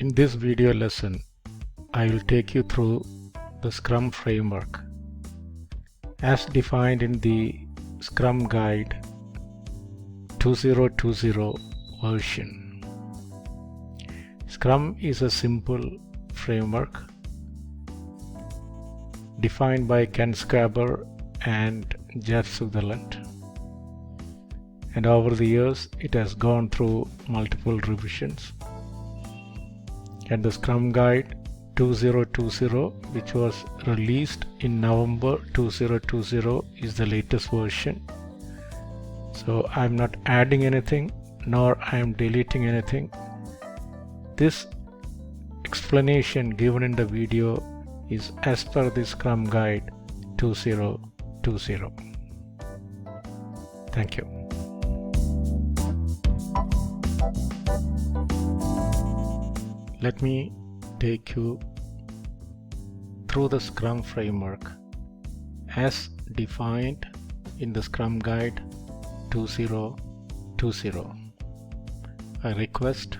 In this video lesson, I will take you through the Scrum framework as defined in the Scrum Guide 2020 version. Scrum is a simple framework defined by Ken Scaber and Jeff Sutherland. And over the years, it has gone through multiple revisions. And the Scrum Guide 2020, which was released in November 2020, is the latest version. So I'm not adding anything, nor I'm deleting anything. This explanation given in the video is as per the Scrum Guide 2020. Thank you. Let me take you through the Scrum framework as defined in the Scrum Guide 2020. I request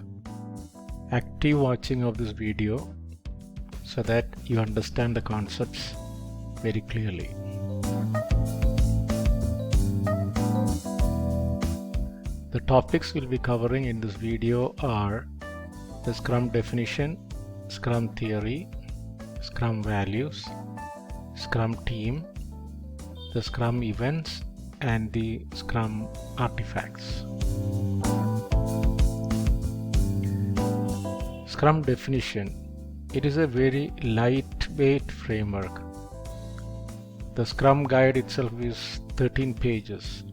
active watching of this video so that you understand the concepts very clearly. The topics we'll be covering in this video are the Scrum Definition, Scrum Theory, Scrum Values, Scrum Team, the Scrum Events, and the Scrum Artifacts. Scrum Definition. It is a very lightweight framework. The Scrum Guide itself is 13 pages.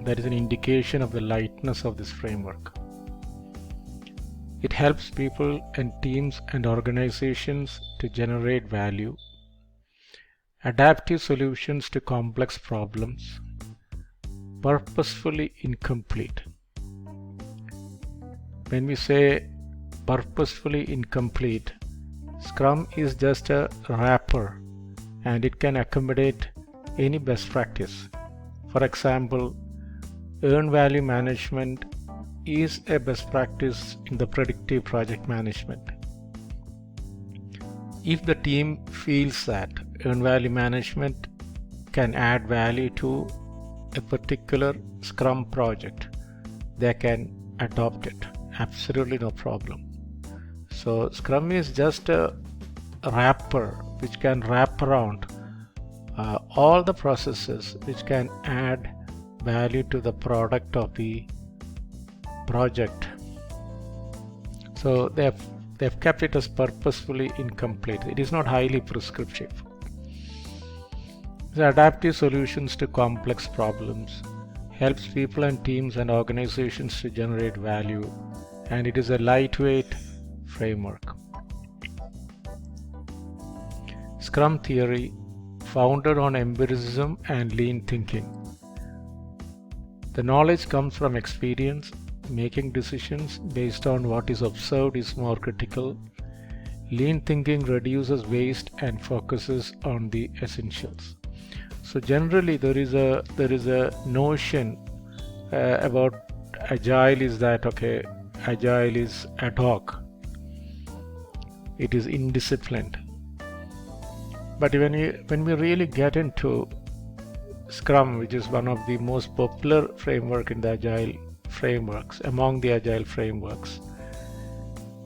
That is an indication of the lightness of this framework. It helps people and teams and organizations to generate value, adaptive solutions to complex problems, purposefully incomplete. When we say purposefully incomplete, Scrum is just a wrapper and it can accommodate any best practice. For example, earned value management is a best practice in the predictive project management. If the team feels that earned value management can add value to a particular Scrum project, they can adopt it. Absolutely no problem. So Scrum is just a wrapper which can wrap around all the processes which can add value to the product of the project. So they have kept it as purposefully incomplete. It is not highly prescriptive. The adaptive solutions to complex problems helps people and teams and organizations to generate value, and it is a lightweight framework. Scrum theory, founded on empiricism and lean thinking. The knowledge comes from experience. Making decisions based on what is observed is more critical. Lean thinking reduces waste and focuses on the essentials. So generally there is a notion about agile is that agile is ad hoc. It is indisciplined. But when we really get into Scrum, which is one of the most popular framework in the agile frameworks, among the agile frameworks,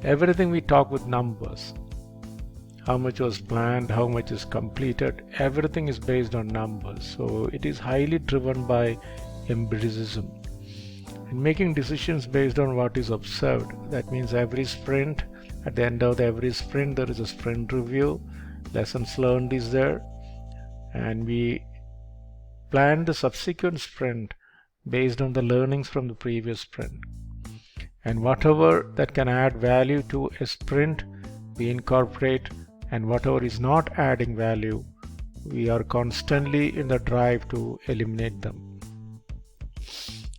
everything we talk with numbers. How much was planned, how much is completed, everything is based on numbers. So it is highly driven by empiricism. And making decisions based on what is observed, that means every sprint, at the end of every sprint there is a sprint review, lessons learned is there, and we plan the subsequent sprint based on the learnings from the previous sprint. And whatever that can add value to a sprint, we incorporate, and whatever is not adding value, we are constantly in the drive to eliminate them.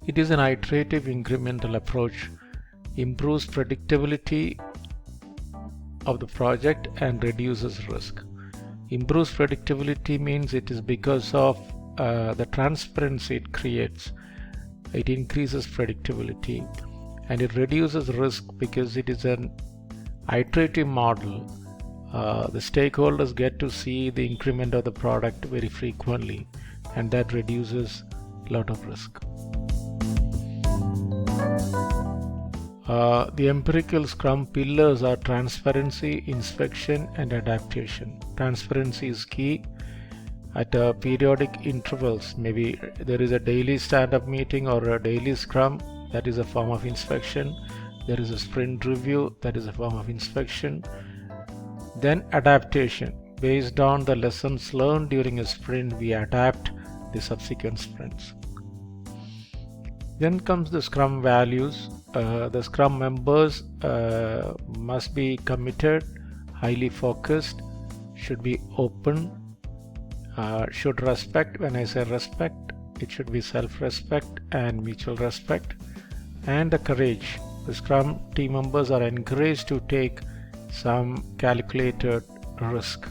It is an iterative incremental approach, improves predictability of the project and reduces risk. Improves predictability means it is because of the transparency it creates. It increases predictability, and it reduces risk because it is an Iterative model, the stakeholders get to see the increment of the product very frequently, and that reduces a lot of risk. The empirical Scrum pillars are transparency, inspection, and adaptation. Transparency is key. At periodic intervals, maybe there is a daily stand-up meeting or a daily Scrum, that is a form of inspection. There is a sprint review, that is a form of inspection. Then adaptation. Based on the lessons learned during a sprint, we adapt the subsequent sprints. Then comes the Scrum values. The Scrum members must be committed, highly focused, should be open, should respect. When I say respect, it should be self-respect and mutual respect, and the courage. The Scrum team members are encouraged to take some calculated risk.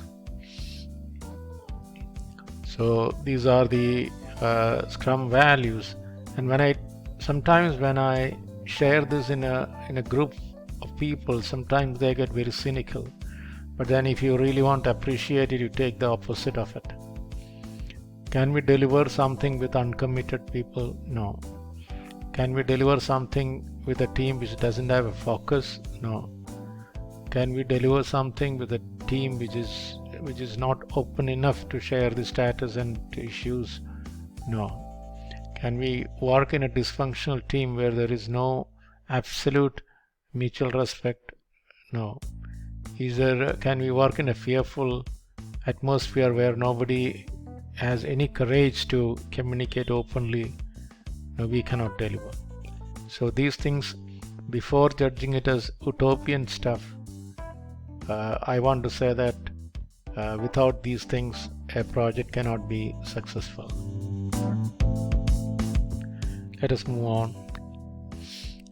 So these are the Scrum values, and sometimes when I share this in a group of people, sometimes they get very cynical. But then if you really want to appreciate it, you take the opposite of it. Can we deliver something with uncommitted people? No. Can we deliver something with a team which doesn't have a focus? No. Can we deliver something with a team which is not open enough to share the status and issues? No. Can we work in a dysfunctional team where there is no absolute mutual respect? No. Can we work in a fearful atmosphere where nobody has any courage to communicate openly? No, we cannot deliver. So these things, before judging it as utopian stuff, I want to say that without these things, a project cannot be successful. Let us move on.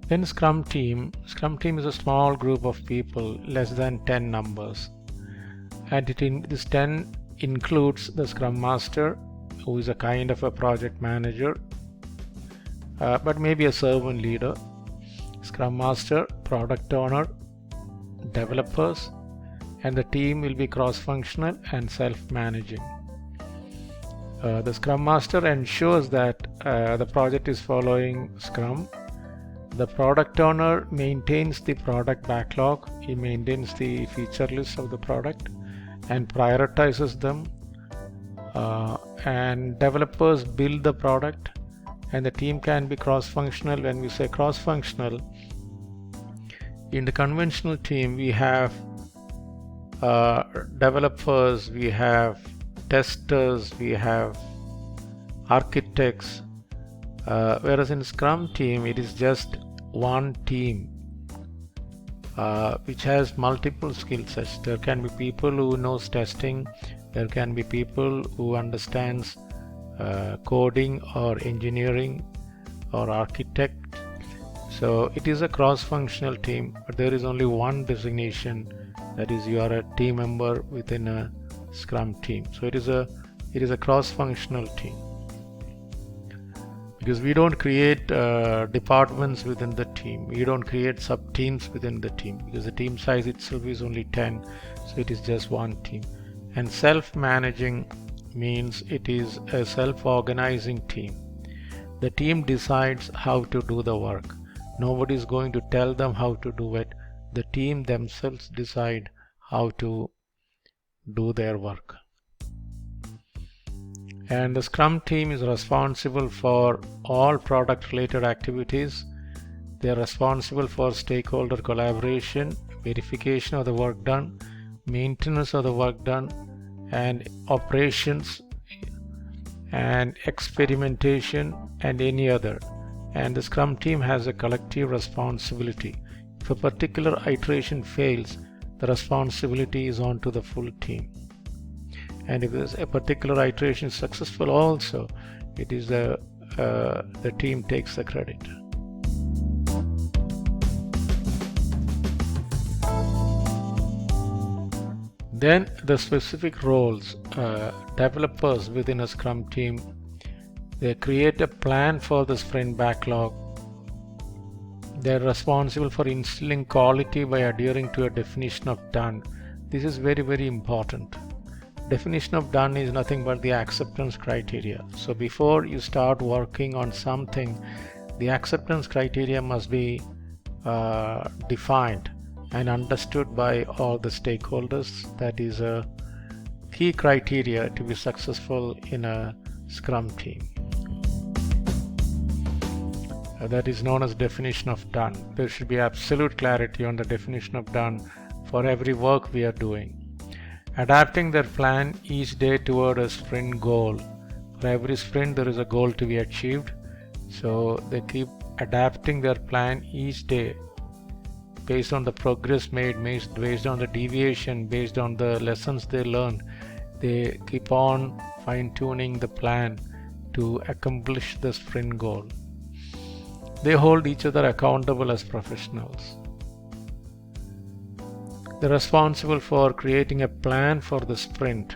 Then Scrum team. Scrum team is a small group of people, less than 10 numbers. And this 10 includes the Scrum Master, who is a kind of a project manager, but maybe a servant leader. Scrum Master, product owner, developers, and the team will be cross-functional and self-managing. The Scrum Master ensures that the project is following Scrum. The product owner maintains the product backlog. He maintains the feature list of the product and prioritizes them. And developers build the product, and the team can be cross-functional. When we say cross-functional, in the conventional team we have developers, we have testers, we have architects, whereas in Scrum team it is just one team which has multiple skill sets. There can be people who knows testing, there can be people who understands coding or engineering or architect. So it is a cross-functional team, but there is only one designation, that is you are a team member within a Scrum team. So it is a cross-functional team, because we don't create departments within the team. We don't create sub-teams within the team, because the team size itself is only 10, so it is just one team. And self-managing means it is a self-organizing team. The team decides how to do the work. Nobody is going to tell them how to do it. The team themselves decide how to do their work. And the Scrum team is responsible for all product related activities. They are responsible for stakeholder collaboration, verification of the work done, maintenance of the work done, and operations and experimentation and any other. And the Scrum team has a collective responsibility. If a particular iteration fails, the responsibility is on to the full team. And if a particular iteration is successful also, it is the team takes the credit. Then the specific roles. Developers within a Scrum team, they create a plan for the sprint backlog. They're responsible for instilling quality by adhering to a definition of done. This is very, very important. Definition of done is nothing but the acceptance criteria. So before you start working on something, the acceptance criteria must be defined and understood by all the stakeholders. That is a key criteria to be successful in a Scrum team. That is known as definition of done. There should be absolute clarity on the definition of done for every work we are doing. Adapting their plan each day toward a sprint goal. For every sprint there is a goal to be achieved. So they keep adapting their plan each day based on the progress made, based on the deviation, based on the lessons they learned. They keep on fine-tuning the plan to accomplish the sprint goal. They hold each other accountable as professionals. They're responsible for creating a plan for the sprint.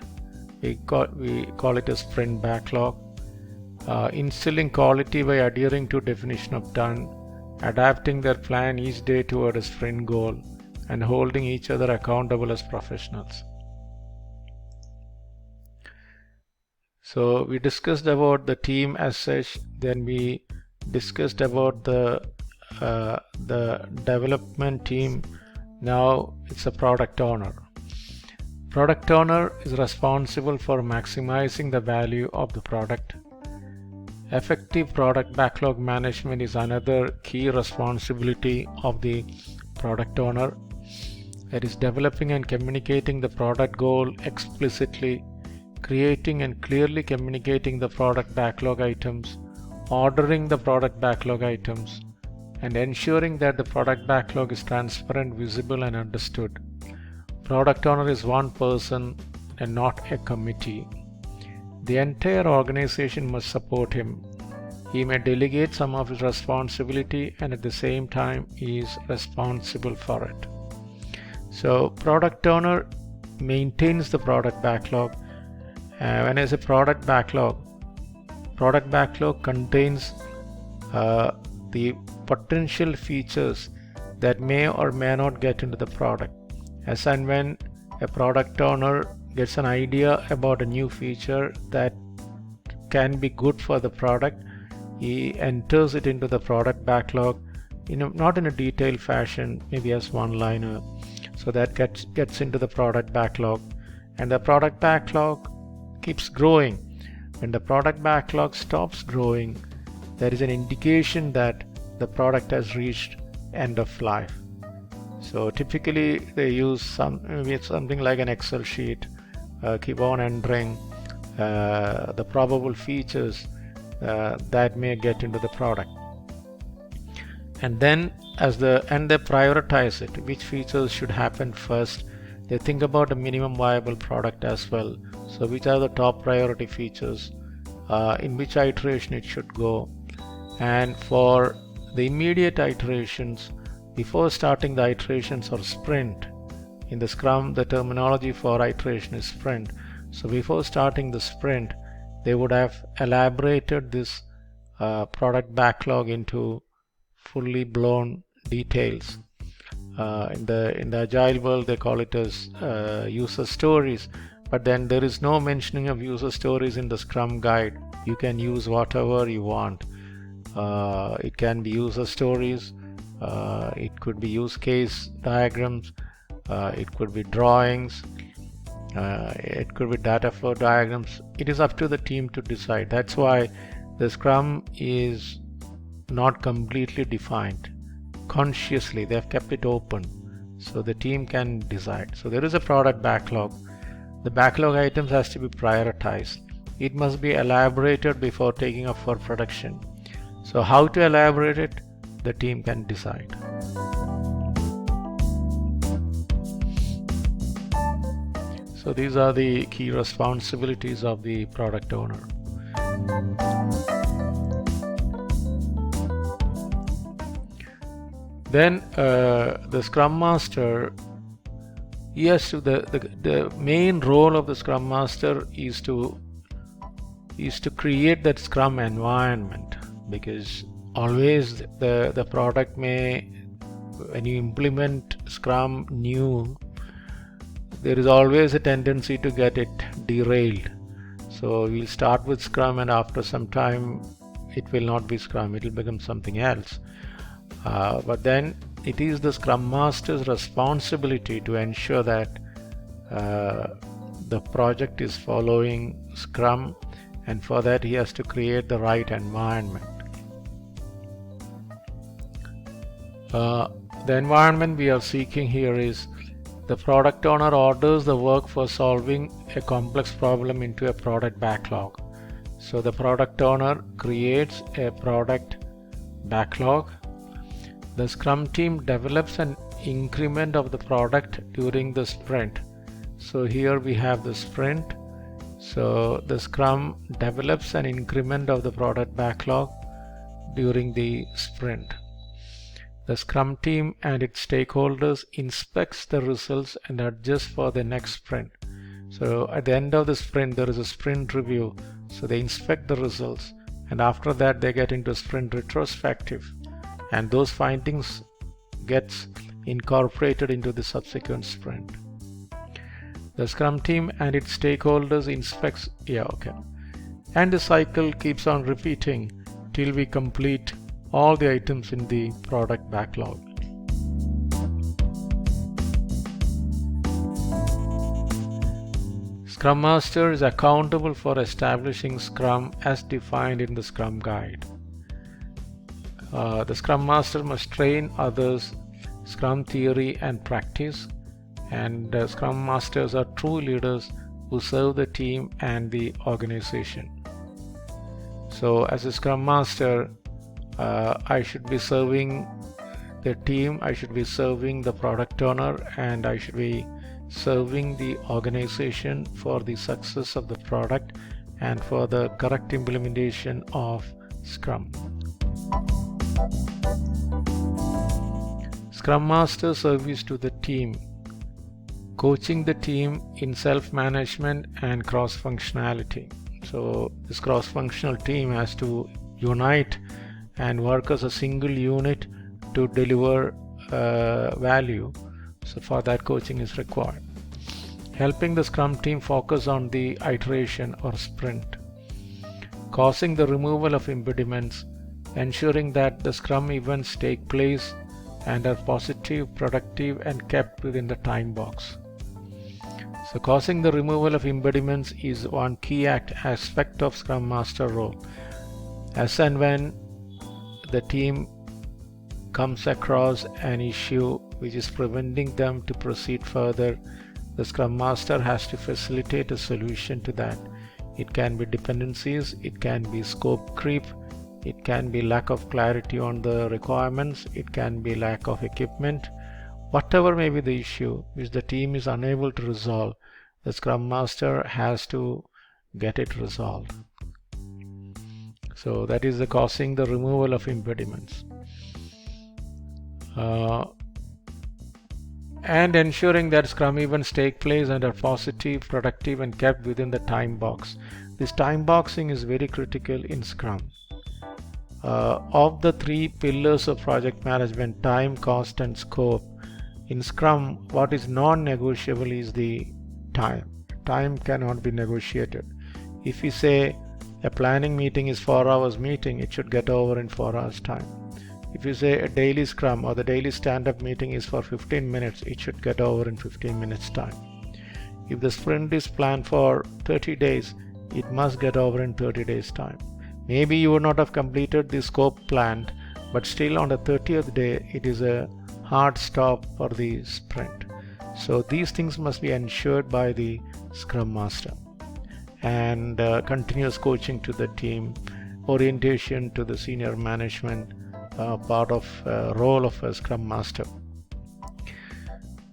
We call it a sprint backlog. Instilling quality by adhering to definition of done, adapting their plan each day toward a sprint goal, and holding each other accountable as professionals. So we discussed about the team as such, then we discussed about the development team. Now it's a product owner. Product owner is responsible for maximizing the value of the product. Effective product backlog management is another key responsibility of the product owner. That is developing and communicating the product goal explicitly, creating and clearly communicating the product backlog items, ordering the product backlog items, and ensuring that the product backlog is transparent, visible, and understood. Product owner is one person and not a committee. The entire organization must support him. He may delegate some of his responsibility and at the same time he is responsible for it. So product owner maintains the product backlog. When I say product backlog contains the potential features that may or may not get into the product. As and when a product owner gets an idea about a new feature that can be good for the product, he enters it into the product backlog, not in a detailed fashion, maybe as one-liner. So that gets into the product backlog, and the product backlog keeps growing. When the product backlog stops growing, there is an indication that the product has reached end of life. So typically they use something like an Excel sheet, keep on entering the probable features that may get into the product, and then they prioritize it, which features should happen first. They think about a minimum viable product as well. So which are the top priority features, in which iteration it should go, and for the immediate iterations, before starting the iterations or sprint. In the Scrum, the terminology for iteration is sprint. So before starting the sprint, they would have elaborated this product backlog into fully blown details. In the agile world, they call it as user stories, but then there is no mentioning of user stories in the Scrum guide. You can use whatever you want. It can be user stories, it could be use case diagrams, it could be drawings, it could be data flow diagrams. It is up to the team to decide. That's why the Scrum is not completely defined. Consciously they have kept it open so the team can decide. So there is a product backlog. The backlog items has to be prioritized. It must be elaborated before taking up for production. So how to elaborate it, the team can decide. So these are the key responsibilities of the product owner. Then the Scrum Master, yes, the main role of the Scrum Master is to create that Scrum environment, because always the product may, when you implement Scrum new, there is always a tendency to get it derailed. So we'll start with Scrum, and after some time it will not be Scrum, it will become something else. But then it is the Scrum Master's responsibility to ensure that the project is following Scrum, and for that he has to create the right environment. The environment we are seeking here is the product owner orders the work for solving a complex problem into a product backlog. So the product owner creates a product backlog. The Scrum team develops an increment of the product during the sprint. So here we have the sprint. So the Scrum develops an increment of the product backlog during the sprint. The Scrum team and its stakeholders inspects the results and adjusts for the next sprint. So at the end of the sprint there is a sprint review. So they inspect the results, and after that they get into sprint retrospective, and those findings gets incorporated into the subsequent sprint. The Scrum team and its stakeholders inspects, and the cycle keeps on repeating till we complete all the items in the product backlog. Scrum Master is accountable for establishing Scrum as defined in the Scrum Guide. The Scrum Master must train others Scrum theory and practice, and Scrum Masters are true leaders who serve the team and the organization. So as a Scrum Master, I should be serving the team, I should be serving the product owner, and I should be serving the organization for the success of the product and for the correct implementation of Scrum. Scrum Master service to the team, coaching the team in self-management and cross-functionality. So this cross-functional team has to unite and work as a single unit to deliver value. So for that, coaching is required. Helping the Scrum team focus on the iteration or sprint. Causing the removal of impediments, ensuring that the Scrum events take place and are positive, productive, and kept within the time box. So causing the removal of impediments is one key aspect of Scrum Master role. As and when the team comes across an issue which is preventing them to proceed further, the Scrum Master has to facilitate a solution to that. It can be dependencies, it can be scope creep, it can be lack of clarity on the requirements, it can be lack of equipment. Whatever may be the issue which the team is unable to resolve, the Scrum Master has to get it resolved. So that is the causing the removal of impediments. And ensuring that Scrum events take place and are positive, productive, and kept within the time box. This time boxing is very critical in Scrum. Of the three pillars of project management, time, cost, and scope, in Scrum what is non-negotiable is the time. Time cannot be negotiated. If we say a planning meeting is 4 hours meeting, it should get over in 4 hours time. If you say a daily Scrum or the daily stand-up meeting is for 15 minutes, it should get over in 15 minutes time. If the sprint is planned for 30 days, it must get over in 30 days time. Maybe you would not have completed the scope planned, but still on the 30th day, it is a hard stop for the sprint. So these things must be ensured by the Scrum Master. And continuous coaching to the team, orientation to the senior management, part of role of a Scrum Master.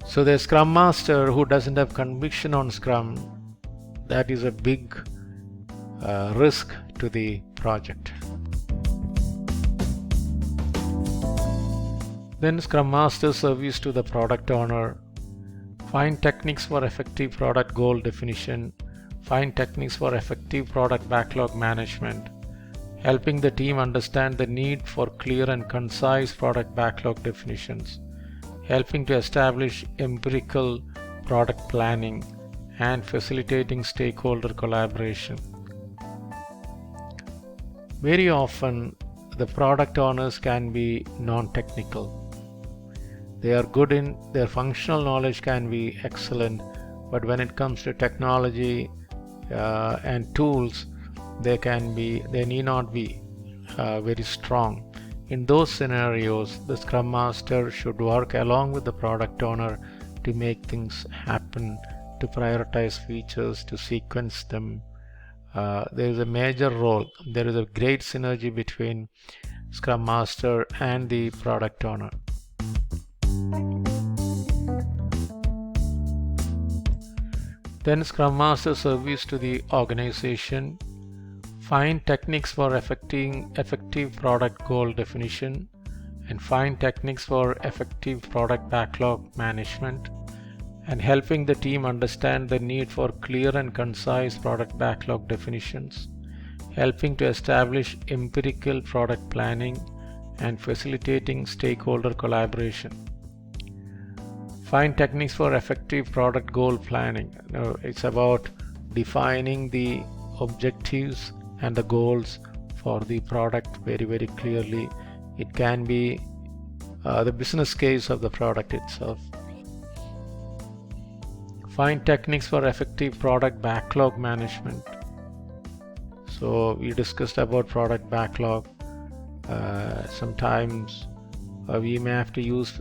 So the Scrum Master who doesn't have conviction on Scrum, that is a big risk to the project. Then Scrum Master service to the product owner. Find techniques for effective product goal definition. Find techniques for effective product backlog management. helping the team understand the need for clear and concise product backlog definitions, helping to establish empirical product planning, and facilitating stakeholder collaboration. Very often, the product owners can be non-technical. They are good in their functional knowledge, can be excellent, but when it comes to technology and tools, they need not be very strong. In those scenarios, the Scrum Master should work along with the product owner to make things happen, to prioritize features, to sequence them. There is a major role. There is a great synergy between Scrum Master and the product owner. Then Scrum Master service to the organization. Find techniques for effective product goal definition, and find techniques for effective product backlog management, and helping the team understand the need for clear and concise product backlog definitions, helping to establish empirical product planning, and facilitating stakeholder collaboration. Find techniques for effective product goal planning. It's about defining the objectives and the goals for the product very, very clearly. It can be the business case of the product itself. Find techniques for effective product backlog management. So we discussed about product backlog. Sometimes we may have to use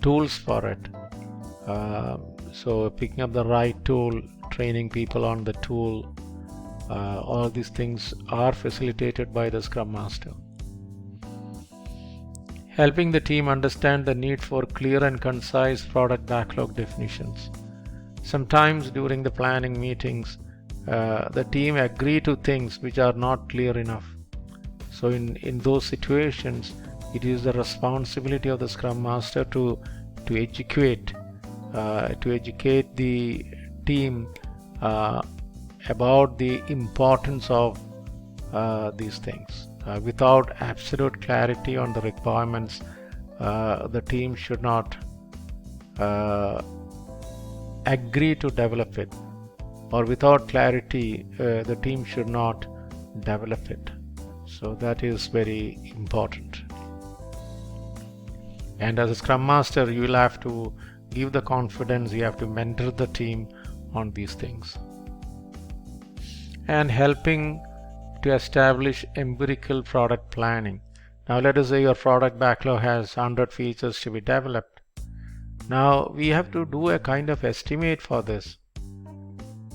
tools for it. So picking up the right tool, training people on the tool, all these things are facilitated by the Scrum Master. Helping the team understand the need for clear and concise product backlog definitions. Sometimes during the planning meetings, the team agree to things which are not clear enough. So in those situations, it is the responsibility of the Scrum Master to educate the team about the importance of these things. Without absolute clarity on the requirements, the team should not agree to develop it, or without clarity, the team should not develop it. So that is very important. And as a Scrum Master, you will have to give the confidence, you have to mentor the team on these things. And helping to establish empirical product planning. Now let us say your product backlog has 100 features to be developed. Now we have to do a kind of estimate for this,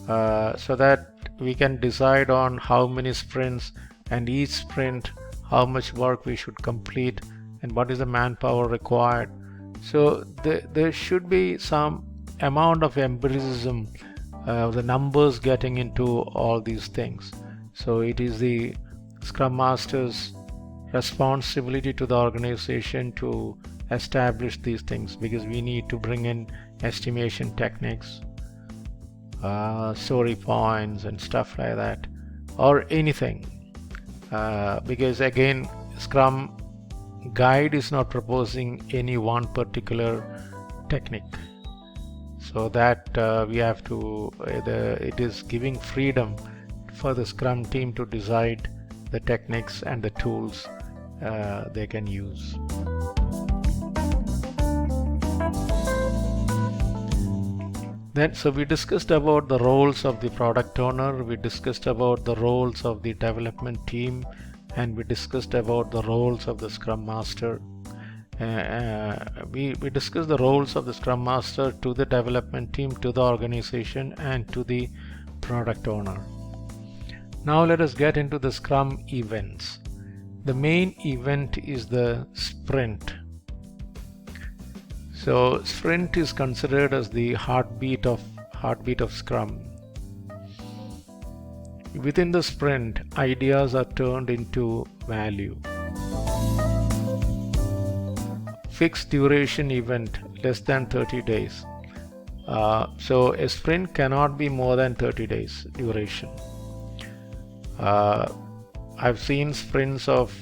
so that we can decide on how many sprints, and each sprint how much work we should complete, and what is the manpower required. So there should be some amount of empiricism, the numbers getting into all these things. So it is the Scrum Master's responsibility to the organization to establish these things, because we need to bring in estimation techniques, story points and stuff like that, or anything, because again, Scrum Guide is not proposing any one particular technique. So that we have to, it is giving freedom for the Scrum team to decide the techniques and the tools they can use. Then, so we discussed about the roles of the product owner, we discussed about the roles of the development team, and we discussed about the roles of the Scrum Master. We discussed the roles of the Scrum Master to the development team, to the organization, and to the product owner. Now let us get into the Scrum events. The main event is the sprint. So sprint is considered as the heartbeat of Scrum. Within the sprint, ideas are turned into value. Fixed duration event, less than 30 days. So a sprint cannot be more than 30 days duration. I've seen sprints of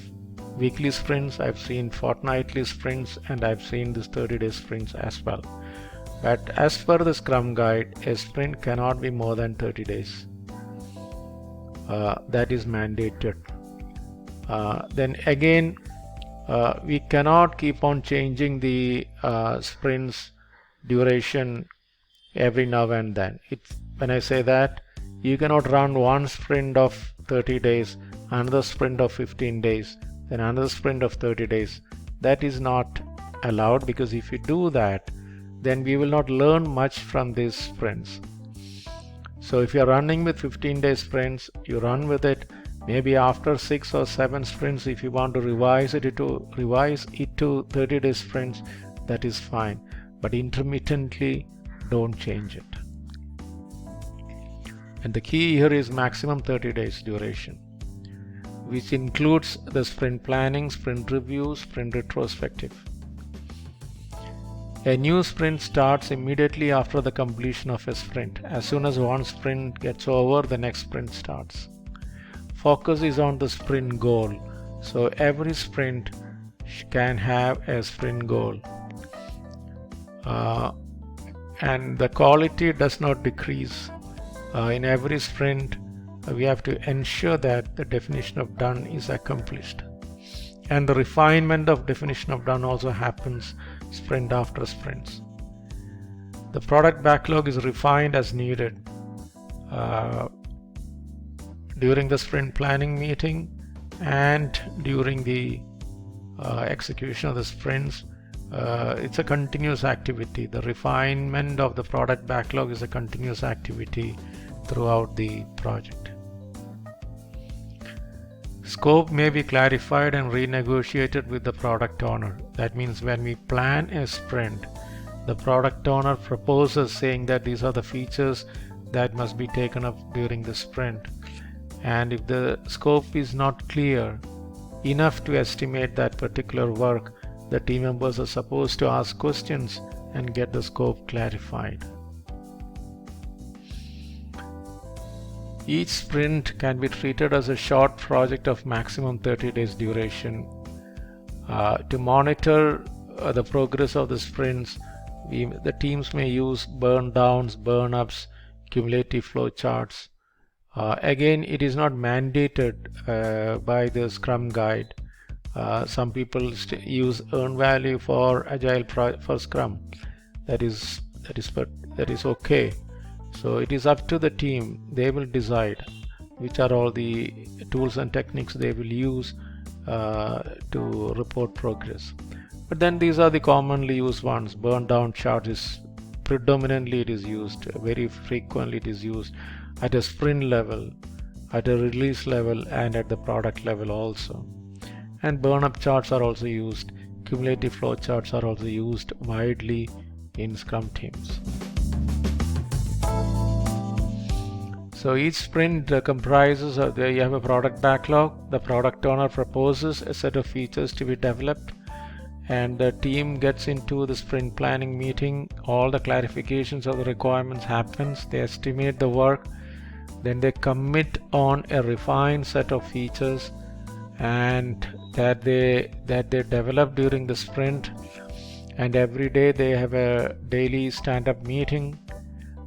weekly sprints, I've seen fortnightly sprints, and I've seen this 30-day sprints as well. But as per the Scrum Guide, a sprint cannot be more than 30 days. That is mandated. Then again, we cannot keep on changing the sprints duration every now and then. When I say that, you cannot run one sprint of 30 days, another sprint of 15 days, then another sprint of 30 days. That is not allowed, because if you do that, then we will not learn much from these sprints. So if you're running with 15-day sprints, you run with it. Maybe after 6 or 7 sprints, if you want to revise it to 30-day sprints, that is fine. But intermittently, don't change it. And the key here is maximum 30 days duration, which includes the sprint planning, sprint review, sprint retrospective. A new sprint starts immediately after the completion of a sprint. As soon as one sprint gets over, the next sprint starts. Focus is on the sprint goal. So every sprint can have a sprint goal. And the quality does not decrease. In every sprint, we have to ensure that the definition of done is accomplished. And the refinement of definition of done also happens sprint after sprints. The product backlog is refined as needed. During the sprint planning meeting and during the execution of the sprints, it's a continuous activity. The refinement of the product backlog is a continuous activity throughout the project. Scope may be clarified and renegotiated with the product owner. That means when we plan a sprint, the product owner proposes saying that these are the features that must be taken up during the sprint. And if the scope is not clear enough to estimate that particular work, the team members are supposed to ask questions and get the scope clarified. Each sprint can be treated as a short project of maximum 30 days duration. To monitor the progress of the sprints, the teams may use burn downs, burn ups, cumulative flow charts. Again, it is not mandated by the Scrum Guide. Some people use earn value for Agile for Scrum. That is okay. So it is up to the team. They will decide which are all the tools and techniques they will use to report progress. But then these are the commonly used ones. Burn down chart is predominantly it is used. Very frequently it is used at a sprint level, at a release level, and at the product level also. And burn up charts are also used. Cumulative flow charts are also used widely in Scrum teams. So each sprint comprises of you have a product backlog. The product owner proposes a set of features to be developed, and the team gets into the sprint planning meeting. All the clarifications of the requirements happens. They estimate the work, then they commit on a refined set of features and that they develop during the sprint. And every day they have a daily stand-up meeting,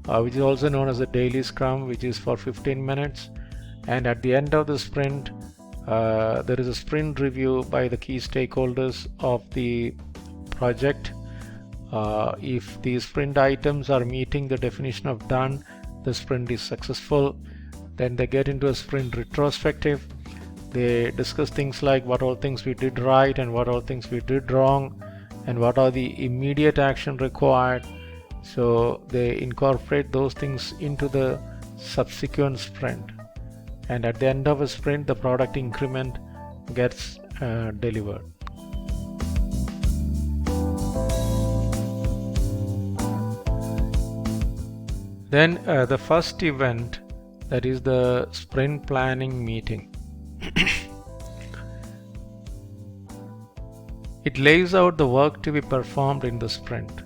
which is also known as a daily Scrum, which is for 15 minutes. And at the end of the sprint, there is a sprint review by the key stakeholders of the project. If the sprint items are meeting the definition of done, the sprint is successful. Then they get into a sprint retrospective. They discuss things like what all things we did right and what all things we did wrong, and what are the immediate action required. So they incorporate those things into the subsequent sprint. And at the end of a sprint, the product increment gets delivered. Then the first event, that is the sprint planning meeting. It lays out the work to be performed in the sprint.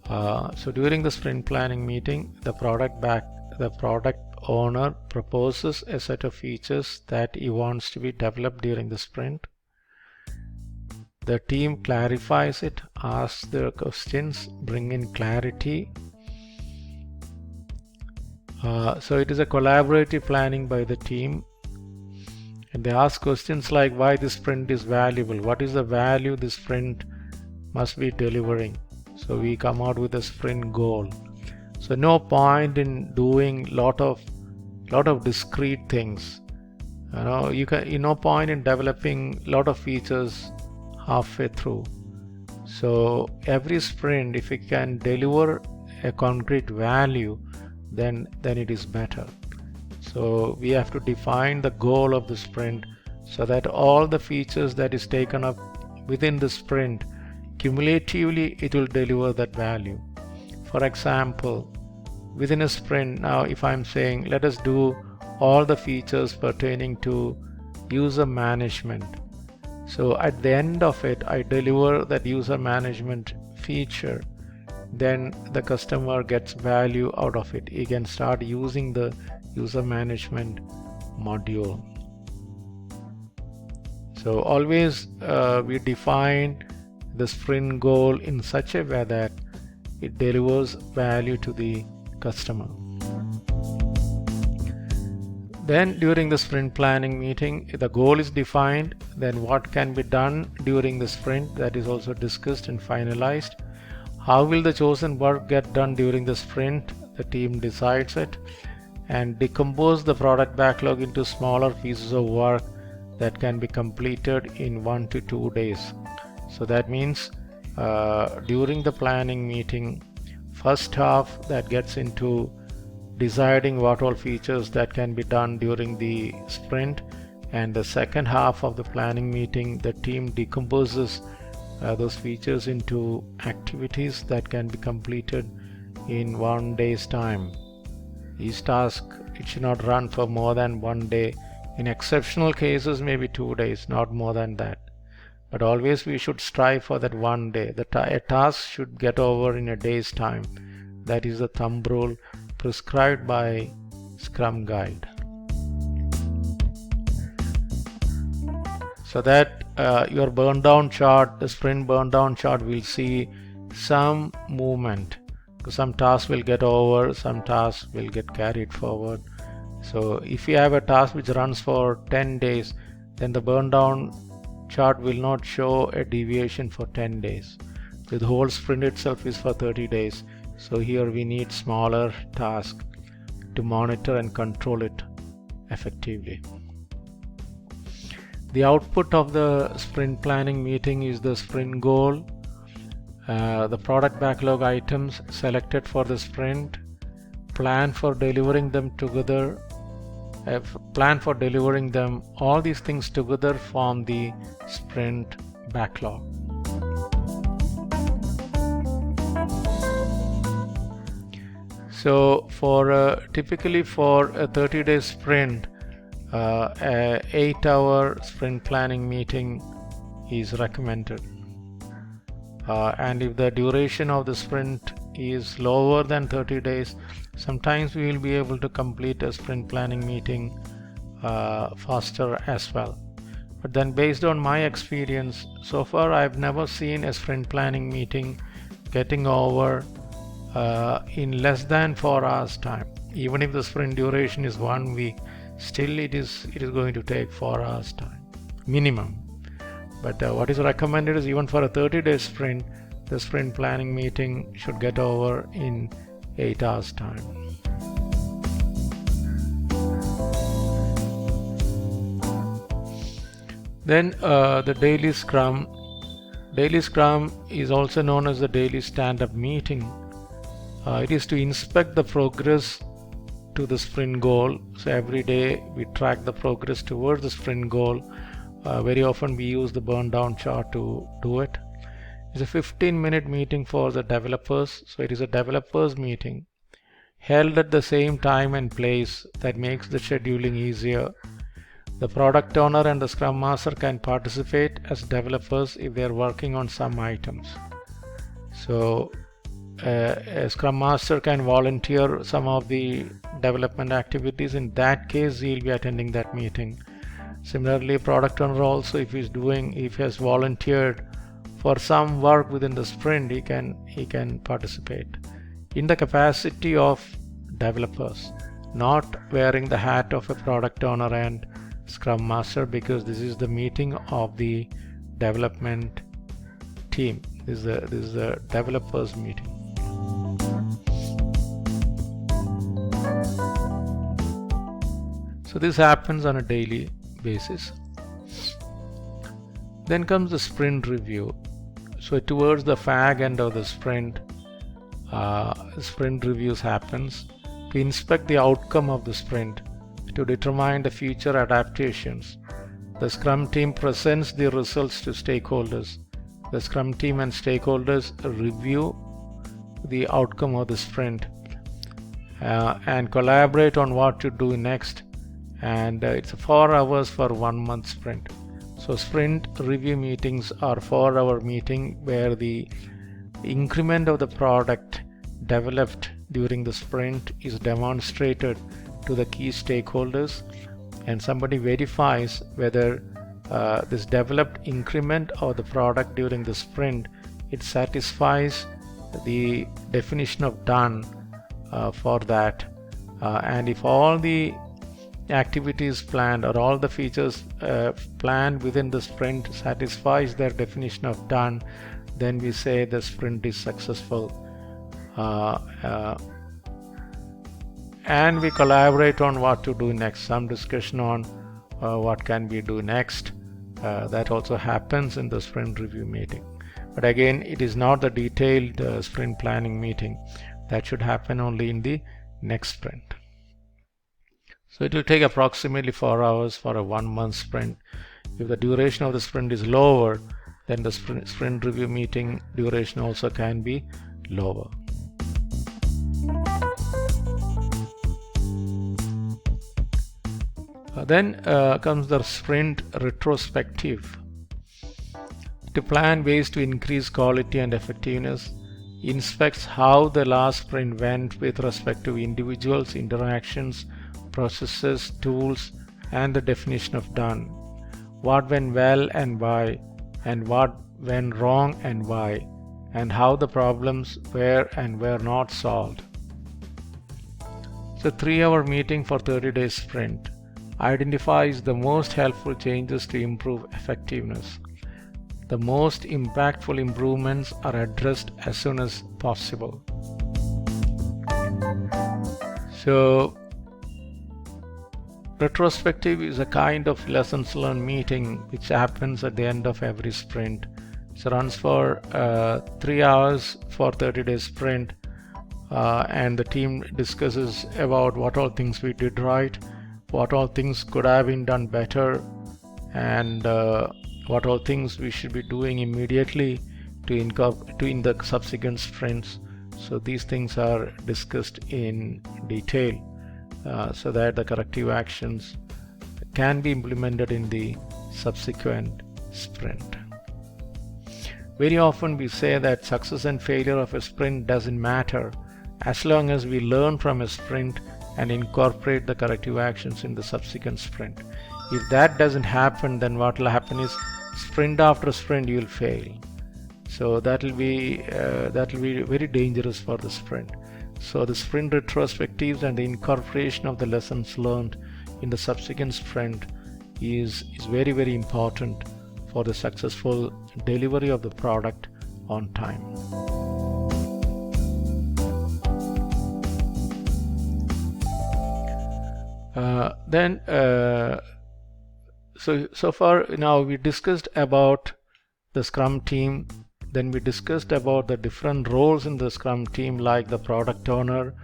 So during the sprint planning meeting, the product owner proposes a set of features that he wants to be developed during the sprint. The team clarifies it, asks their questions, bring in clarity. So it is a collaborative planning by the team, and they ask questions like why this sprint is valuable, what is the value this sprint must be delivering. So we come out with a sprint goal. So no point in doing lot of discrete things. No point in developing lot of features halfway through. So every sprint, if it can deliver a concrete value, then it is better. So we have to define the goal of the sprint so that all the features that is taken up within the sprint, cumulatively it will deliver that value. For example, within a sprint, now if I'm saying let us do all the features pertaining to user management, so at the end of it I deliver that user management feature, then the customer gets value out of it. He can start using the user management module. So always we define the sprint goal in such a way that it delivers value to the customer. Then during the sprint planning meeting, the goal is defined, then what can be done during the sprint, that is also discussed and finalized. How will the chosen work get done during the sprint? The team decides it, and decompose the product backlog into smaller pieces of work that can be completed in 1 to 2 days. So that means during the planning meeting, first half that gets into deciding what all features that can be done during the sprint, and the second half of the planning meeting, the team decomposes those features into activities that can be completed in 1 day's time. Each task, it should not run for more than 1 day. In exceptional cases, maybe 2 days, not more than that. But always we should strive for that 1 day. A task should get over in a day's time. That is the thumb rule prescribed by Scrum Guide. So that your burn down chart, the sprint burn down chart, will see some movement. Some tasks will get over, some tasks will get carried forward. So if you have a task which runs for 10 days, then the burn down chart will not show a deviation for 10 days. So the whole sprint itself is for 30 days. So here we need smaller tasks to monitor and control it effectively. The output of the sprint planning meeting is the sprint goal, the product backlog items selected for the sprint, plan for delivering them together, all these things together form the sprint backlog. So typically for a 30-day sprint, a 8-hour sprint planning meeting is recommended. And if the duration of the sprint is lower than 30 days, sometimes we will be able to complete a sprint planning meeting faster as well. But then based on my experience, so far I've never seen a sprint planning meeting getting over in less than 4 hours time. Even if the sprint duration is 1 week, still it is going to take 4 hours time minimum. But what is recommended is even for a 30-day sprint, the sprint planning meeting should get over in 8 hours time. Then the daily scrum. Daily scrum is also known as the daily stand-up meeting. It is to inspect the progress to the sprint goal. So every day we track the progress towards the sprint goal. Very often we use the burn down chart to do it. It's a 15-minute meeting for the developers. So it is a developers meeting held at the same time and place that makes the scheduling easier. The product owner and the scrum master can participate as developers if they are working on some items. So a Scrum Master can volunteer some of the development activities. In that case, he'll be attending that meeting. Similarly, product owner also, if he has volunteered for some work within the sprint, he can participate in the capacity of developers, not wearing the hat of a product owner and Scrum Master, because this is the meeting of the development team. This is the developers meeting. So this happens on a daily basis. Then comes the sprint review. So towards the fag end of the sprint, sprint reviews happens to inspect the outcome of the sprint, to determine the future adaptations. The Scrum team presents the results to stakeholders. The Scrum team and stakeholders review the outcome of the sprint and collaborate on what to do next. And it's 4 hours for 1 month sprint. So sprint review meetings are 4-hour meeting where the increment of the product developed during the sprint is demonstrated to the key stakeholders, and somebody verifies whether this developed increment of the product during the sprint, it satisfies the definition of done for that, and if all the activities planned or all the features planned within the sprint satisfies their definition of done, then we say the sprint is successful, and we collaborate on what to do next. Some discussion on what can we do next, that also happens in the sprint review meeting. But again, it is not the detailed sprint planning meeting. That should happen only in the next sprint. So it will take approximately 4 hours for a 1 month sprint. If the duration of the sprint is lower, then the sprint review meeting duration also can be lower. Then comes the sprint retrospective. To plan ways to increase quality and effectiveness, inspects how the last sprint went with respect to individuals, interactions, processes, tools, and the definition of done. What went well and why, and what went wrong and why, and how the problems were and were not solved. So 3-hour meeting for 30 days sprint identifies the most helpful changes to improve effectiveness. The most impactful improvements are addressed as soon as possible. So retrospective is a kind of lessons learned meeting which happens at the end of every sprint. It runs for 3 hours for 30 days sprint, and the team discusses about what all things we did right, what all things could have been done better, and what all things we should be doing immediately in the subsequent sprints. So these things are discussed in detail so that the corrective actions can be implemented in the subsequent sprint. Very often we say that success and failure of a sprint doesn't matter as long as we learn from a sprint and incorporate the corrective actions in the subsequent sprint. If that doesn't happen, then what will happen is sprint after sprint you will fail. So that will be very dangerous for the sprint. So the sprint retrospectives and the incorporation of the lessons learned in the subsequent sprint is very, very important for the successful delivery of the product on time. So far now we discussed about the Scrum team. Then we discussed about the different roles in the Scrum team, like the product owner,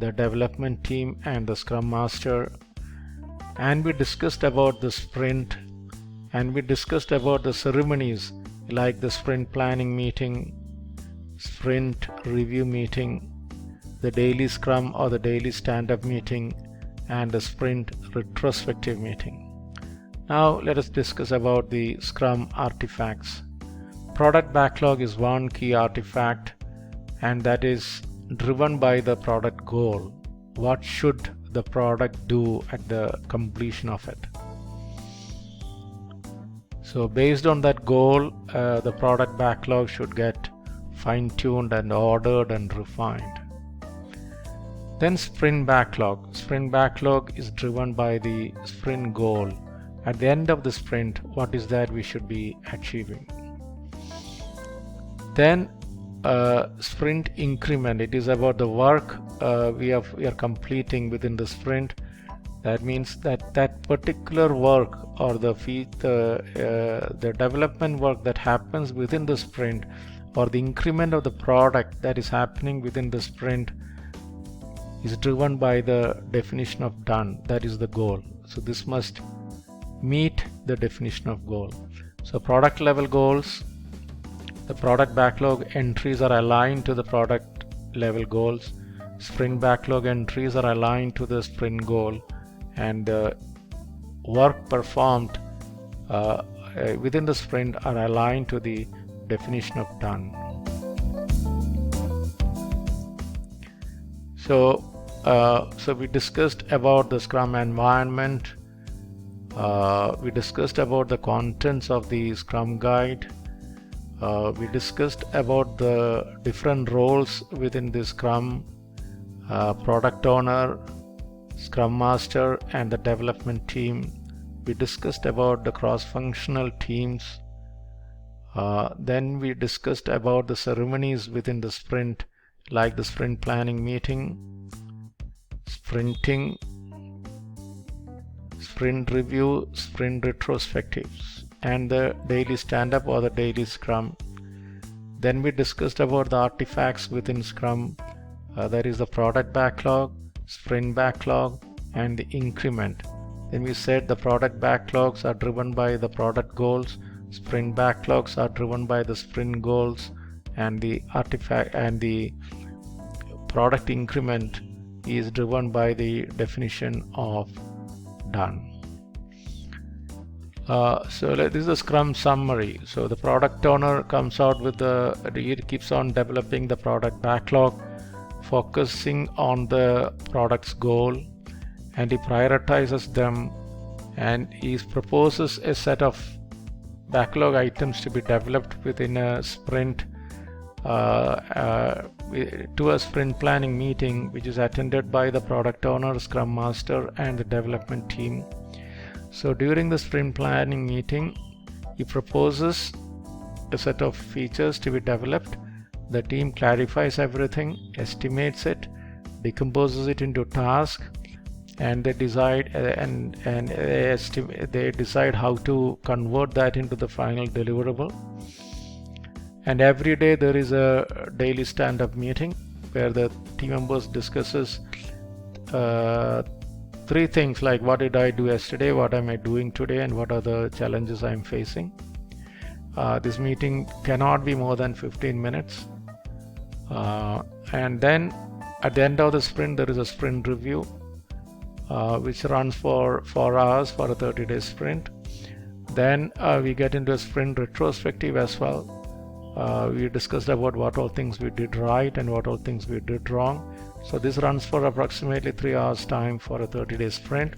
the development team, and the Scrum Master. And we discussed about the sprint, and we discussed about the ceremonies like the sprint planning meeting, sprint review meeting, the daily Scrum or the daily stand-up meeting, and the sprint retrospective meeting. Now let us discuss about the Scrum Artifacts. Product backlog is one key artifact and that is driven by the product goal. What should the product do at the completion of it? So based on that goal, the product backlog should get fine-tuned and ordered and refined. Then sprint backlog. Sprint backlog is driven by the sprint goal. At the end of the sprint, what is that we should be achieving? Then sprint increment. It is about the work we are completing within the sprint. That means that particular work or the development work that happens within the sprint, or the increment of the product that is happening within the sprint, is driven by the definition of done. That is the goal. So this must meet the definition of goal. So product level goals, the product backlog entries are aligned to the product level goals. Sprint backlog entries are aligned to the sprint goal, and the work performed within the sprint are aligned to the definition of done. So we discussed about the Scrum environment. We discussed about the contents of the Scrum guide. We discussed about the different roles within the Scrum, product owner, Scrum Master, and the development team. We discussed about the cross-functional teams. Then we discussed about the ceremonies within the sprint, like the sprint planning meeting, sprinting, sprint review, sprint retrospectives, and the daily stand-up or the daily Scrum. Then we discussed about the artifacts within Scrum. That is the product backlog, sprint backlog, and the increment. Then we said the product backlogs are driven by the product goals, sprint backlogs are driven by the sprint goals, and the artifact and the product increment is driven by the definition of done. So this is the Scrum summary. So the product owner comes out with he keeps on developing the product backlog, focusing on the product's goal, and he prioritizes them, and he proposes a set of backlog items to be developed within a sprint to a sprint planning meeting, which is attended by the product owner, Scrum Master, and the development team. So during the sprint planning meeting, he proposes a set of features to be developed. The team clarifies everything, estimates it, decomposes it into tasks, and they decide they decide how to convert that into the final deliverable. And every day there is a daily stand-up meeting where the team members discusses three things, like what did I do yesterday, what am I doing today, and what are the challenges I'm facing. This meeting cannot be more than 15 minutes. And then at the end of the sprint there is a sprint review, which runs for 4 hours for a 30-day sprint. Then we get into a sprint retrospective as well. We discussed about what all things we did right and what all things we did wrong. So this runs for approximately 3 hours time for a 30-day sprint.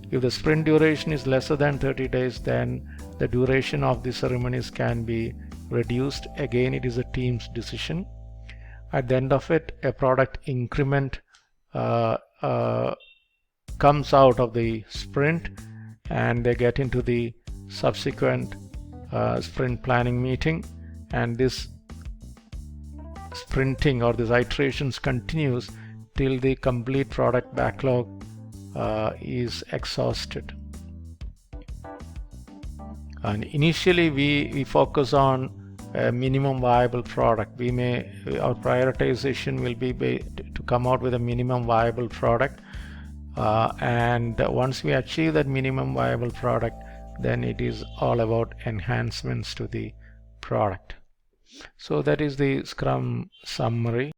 If the sprint duration is lesser than 30 days, then the duration of the ceremonies can be reduced. Again, it is a team's decision. At the end of it, a product increment comes out of the sprint, and they get into the subsequent sprint planning meeting, and this sprinting or these iterations continues till the complete product backlog is exhausted. And initially we focus on a minimum viable product. Our prioritization will be to come out with a minimum viable product, and once we achieve that minimum viable product, then it is all about enhancements to the product. So that is the Scrum summary.